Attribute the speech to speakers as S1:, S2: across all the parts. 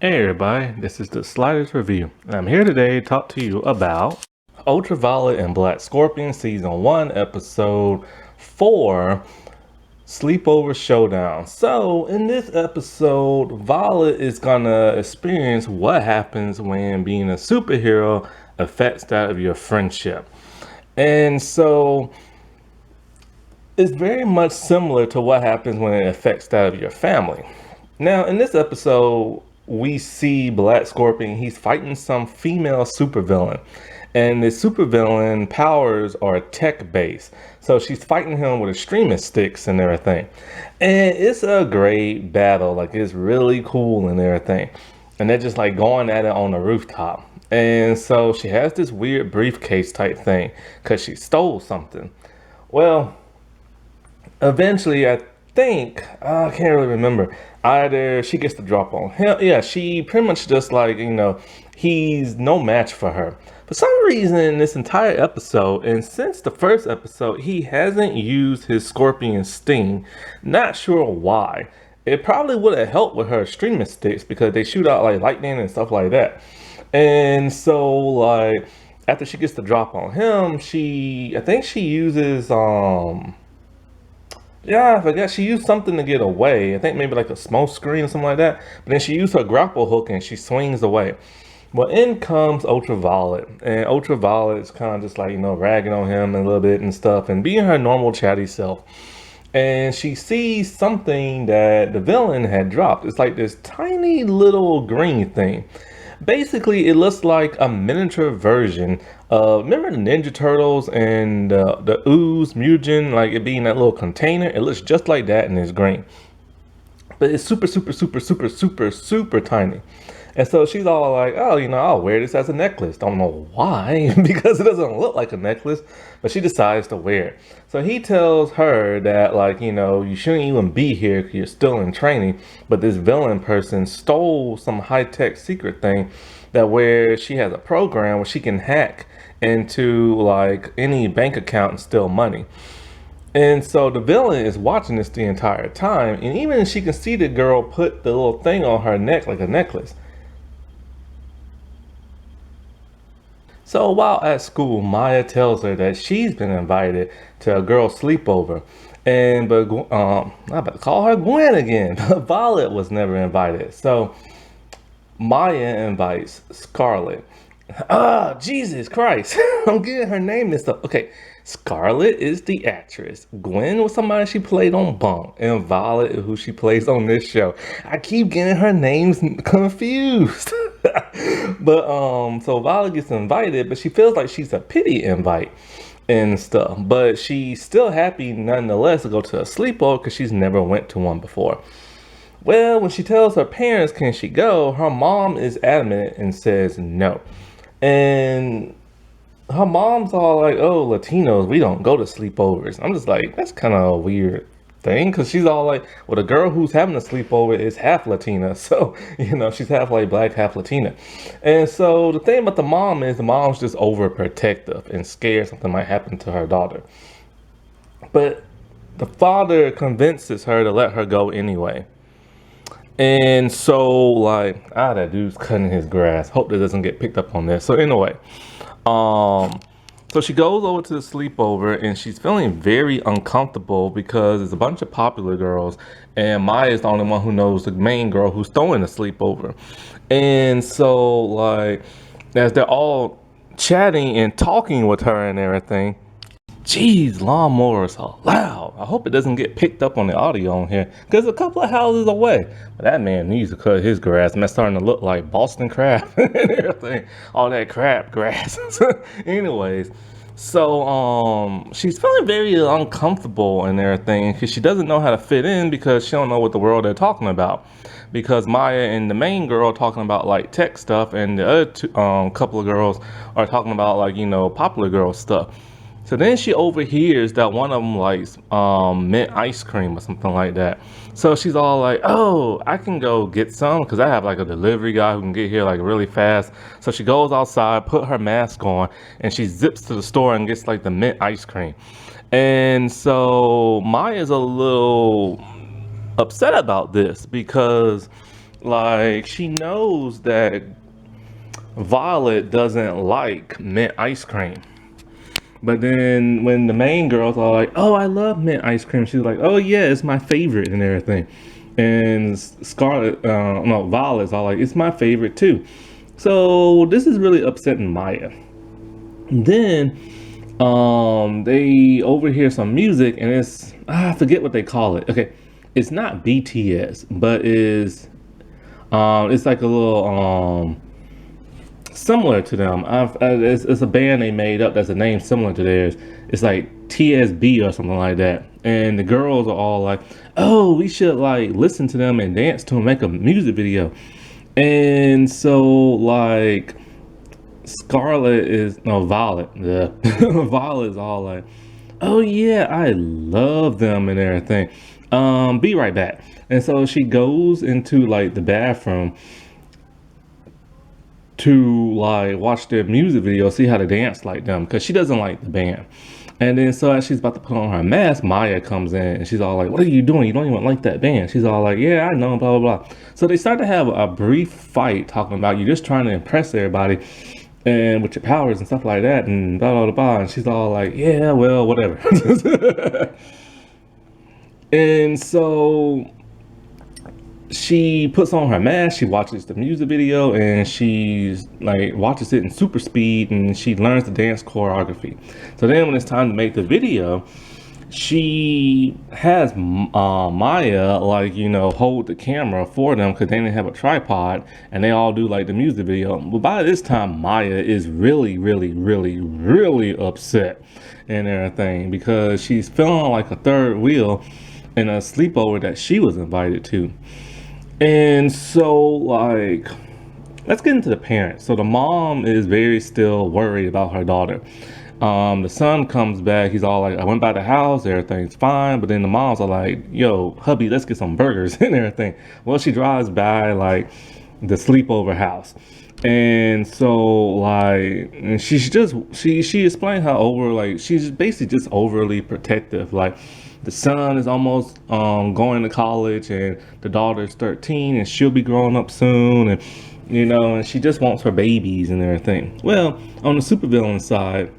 S1: Hey everybody, this is the Sliders Review, and I'm here today to talk to you about Ultraviolet and Black Scorpion Season 1, Episode 4, Sleepover Showdown. So, in this episode, Violet is gonna experience what happens when being a superhero affects that of your friendship. And so, it's very much similar to what happens when it affects that of your family. Now, in this episode, we see Black Scorpion. He's fighting some female supervillain, and the supervillain powers are tech-based. So she's fighting him with extremist sticks and everything. And it's a great battle. Like, it's really cool and everything. And they're just like going at it on the rooftop. And so she has this weird briefcase type thing because she stole something. Well, eventually, I think I can't really remember. Either she gets the drop on him. Yeah, she pretty much just like he's no match for her. For some reason, in this entire episode, and since the first episode, he hasn't used his Scorpion Sting. Not sure why. It probably would have helped with her extremist sticks because they shoot out like lightning and stuff like that. And so like after she gets the drop on him, I think she uses yeah, I forgot. She used something to get away. I think maybe like a smoke screen or something like that. But then she used her grapple hook and she swings away. Well, in comes Ultraviolet. And Ultraviolet is kind of just like, ragging on him a little bit and stuff and being her normal chatty self. And she sees something that the villain had dropped. It's like this tiny little green thing. Basically, it looks like a miniature version of, remember the Ninja Turtles and the Ooze Mugen, like it being that little container? It looks just like that and it's green. But it's super, super, super, super, super, super tiny. And so she's all like, oh, I'll wear this as a necklace. Don't know why, because it doesn't look like a necklace, but she decides to wear it. So he tells her that, like, you shouldn't even be here because you're still in training. But this villain person stole some high-tech secret thing that where she has a program where she can hack into, like, any bank account and steal money. And so the villain is watching this the entire time. And even she can see the girl put the little thing on her neck like a necklace. So while at school, Maya tells her that she's been invited to a girl's sleepover. I'm about to call her Gwen again. But Violet was never invited. So Maya invites Scarlet. Ah, Jesus Christ. I'm getting her name mixed up. Okay, Scarlet is the actress. Gwen was somebody she played on Bunk. And Violet is who she plays on this show. I keep getting her names confused. But so Violet gets invited, but she feels like she's a pity invite and stuff. But she's still happy nonetheless to go to a sleepover because she's never went to one before. Well, when she tells her parents can she go, her mom is adamant and says no. And her mom's all like, oh, Latinos, we don't go to sleepovers. I'm just like, that's kind of a weird thing because she's all like, well, the girl who's having a sleepover is half Latina. So, she's half like black, half Latina. And so the thing about the mom is the mom's just overprotective and scared something might happen to her daughter. But the father convinces her to let her go anyway. And so, like, that dude's cutting his grass. Hope that doesn't get picked up on this. So anyway, so she goes over to the sleepover and she's feeling very uncomfortable because there's a bunch of popular girls and Maya's the only one who knows the main girl who's throwing the sleepover. And so, like, as they're all chatting and talking with her and everything, geez, lawnmowers are loud. I hope it doesn't get picked up on the audio on here because a couple of houses away. But that man needs to cut his grass. Man, it's starting to look like Boston crab and everything. All that crab grass. Anyways, so she's feeling very uncomfortable and everything because she doesn't know how to fit in because she don't know what the world they're talking about. Because Maya and the main girl are talking about like tech stuff and the other couple of girls are talking about like, popular girl stuff. So then she overhears that one of them likes mint ice cream or something like that. So she's all like, oh, I can go get some because I have like a delivery guy who can get here like really fast. So she goes outside, put her mask on, and she zips to the store and gets like the mint ice cream. And so Maya's a little upset about this because Like, she knows that Violet doesn't like mint ice cream. But then when the main girls are like, "Oh, I love mint ice cream," she's like, "Oh yeah, it's my favorite," and everything. And Scarlet, no, Violet's all like, "It's my favorite too." So this is really upsetting Maya. Then they overhear some music, and I forget what they call it. Okay, it's not BTS, but it's like a little similar to them. It's a band they made up that's a name similar to theirs. It's like TSB or something like that. And the girls are all like, "Oh, we should like listen to them and dance to them, make a music video." And so like Scarlet is no Violet. The Violet is all like, "Oh yeah, I love them and everything. Be right back." And so she goes into like the bathroom to like watch their music video, see how to dance like them, because she doesn't like the band. And then so as she's about to put on her mask, Maya comes in and she's all like, "What are you doing? You don't even like that band." She's all like, "Yeah, I know, blah, blah, blah." So they start to have a brief fight talking about you just trying to impress everybody and with your powers and stuff like that and blah, blah, blah, blah. And she's all like, "Yeah, well, whatever." And so she puts on her mask, she watches the music video, and she's like watches it in super speed, and she learns the dance choreography. So then when it's time to make the video, she has Maya like, you know, hold the camera for them because they didn't have a tripod, and they all do like the music video. But by this time Maya is really, really, really, really upset and everything because she's feeling like a third wheel in a sleepover that she was invited to. And so, like, let's get into the parents. So the mom is very still worried about her daughter. The son comes back. He's all like, "I went by the house. Everything's fine." But then the mom's are like, "Yo, hubby, let's get some burgers," and everything. Well, she drives by, like, the sleepover house. And so, like, and she explained how she's basically just overly protective. Like, the son is almost going to college, and the daughter's 13, and she'll be growing up soon, and you know, and she just wants her babies and everything. Well, on the supervillain side,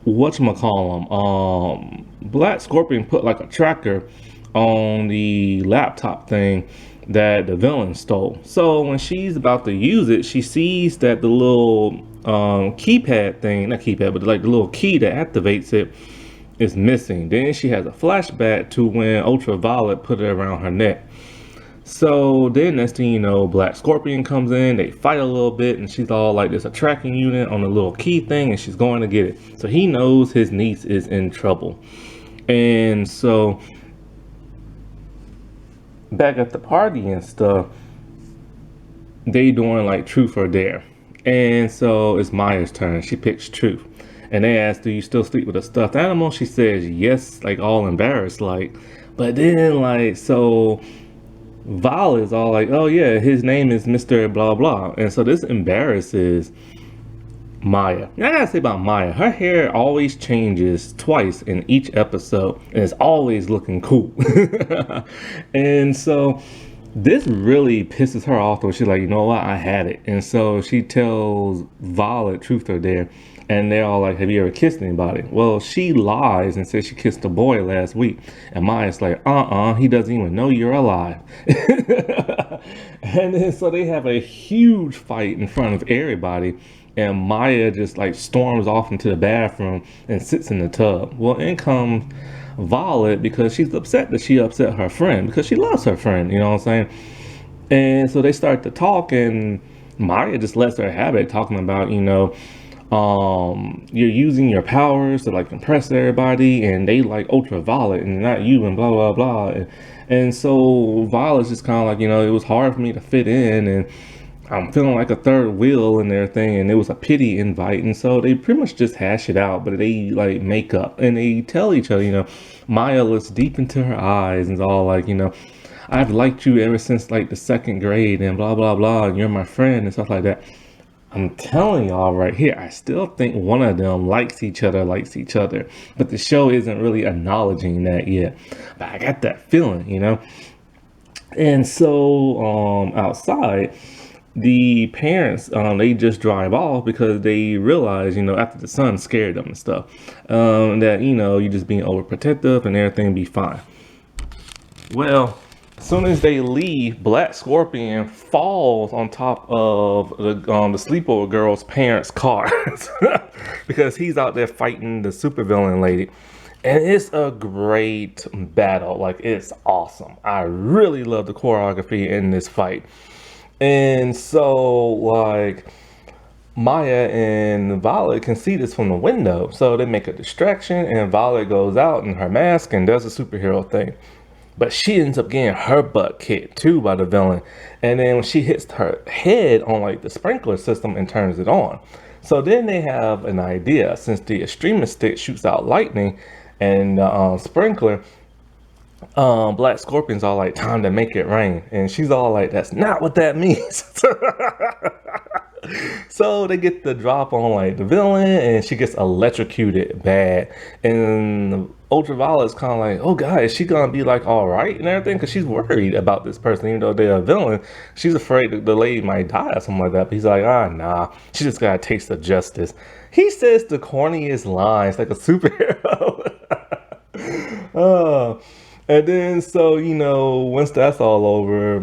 S1: whatchamacallem, Black Scorpion put like a tracker on the laptop thing that the villain stole. So when she's about to use it, she sees that the little keypad thing, not keypad, but like the little key that activates it is missing. Then she has a flashback to when Ultraviolet put it around her neck. So then next thing you know, Black Scorpion comes in, they fight a little bit, and she's all like, there's a tracking unit on the little key thing, and she's going to get it. So he knows his niece is in trouble. And so back at the party and stuff, they doing like truth or dare. And so it's Maya's turn. She picks truth. And they ask, "Do you still sleep with a stuffed animal?" She says yes, like all embarrassed, like. But then like, so Val is all like, "Oh yeah, his name is Mr. Blah Blah." And so this embarrasses Maya. And I gotta say about Maya, her hair always changes twice in each episode, and it's always looking cool. And so this really pisses her off, though. She's like, "You know what? I had it." And so she tells Violet truth or dare, and they're all like, "Have you ever kissed anybody?" Well, she lies and says she kissed a boy last week, and Maya's like, he doesn't even know you're alive." And then so they have a huge fight in front of everybody, and Maya just like storms off into the bathroom and sits in the tub. Well, in comes Violet because she's upset that she upset her friend because she loves her friend, you know what I'm saying? And so they start to talk, and Maya just lets her have it, talking about, you know, you're using your powers to like impress everybody, and they like Ultraviolet and not you, and blah blah blah. And so Violet's just kind of like, you know, it was hard for me to fit in, and I'm feeling like a third wheel and everything, and it was a pity invite. And so they pretty much just hash it out, but they like make up and they tell each other, you know, Maya looks deep into her eyes and is all like, you know, "I've liked you ever since like the second grade and blah blah blah, and you're my friend," and stuff like that. I'm telling y'all right here, I still think one of them likes each other, but the show isn't really acknowledging that yet. But I got that feeling, you know. And so outside, the parents they just drive off because they realize, after the son scared them and stuff, that you're just being overprotective and everything be fine. Well, as soon as they leave, Black Scorpion falls on top of the sleepover girl's parents' car because he's out there fighting the supervillain lady. And it's a great battle. Like, it's awesome. I really love the choreography in this fight. And so, like, Maya and Violet can see this from the window. So they make a distraction, and Violet goes out in her mask and does a superhero thing. But she ends up getting her butt kicked too by the villain. And then when she hits her head on like the sprinkler system and turns it on. So then they have an idea, since the extremist stick shoots out lightning and sprinkler, Black Scorpion's all like, time to make it rain. And she's all like, that's not what that means. So they get the drop on like the villain, and she gets electrocuted bad. And Ultraviolet's kind of like, oh god, is she gonna be like all right and everything? Because she's worried about this person, even though they're a villain. She's afraid that the lady might die or something like that. But he's like, nah, she just got a taste of justice. He says the corniest lines like a superhero. uh, and then, so, once that's all over,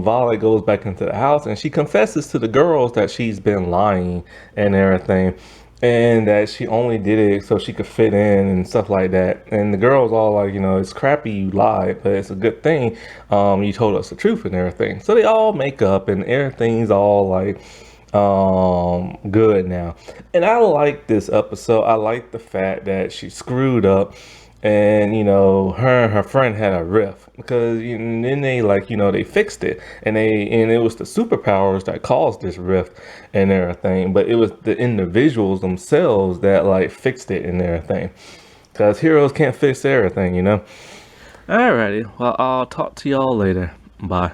S1: Violet goes back into the house and she confesses to the girls that she's been lying and everything. And that she only did it so she could fit in and stuff like that. And the girls all like, it's crappy you lied, but it's a good thing you told us the truth and everything. So they all make up and everything's all like good now. And I like this episode. I like the fact that she screwed up, and her and her friend had a rift because and then they they fixed it, and it was the superpowers that caused this rift and everything, but it was the individuals themselves that like fixed it and everything, because heroes can't fix everything. Alrighty, well, I'll talk to y'all later. Bye.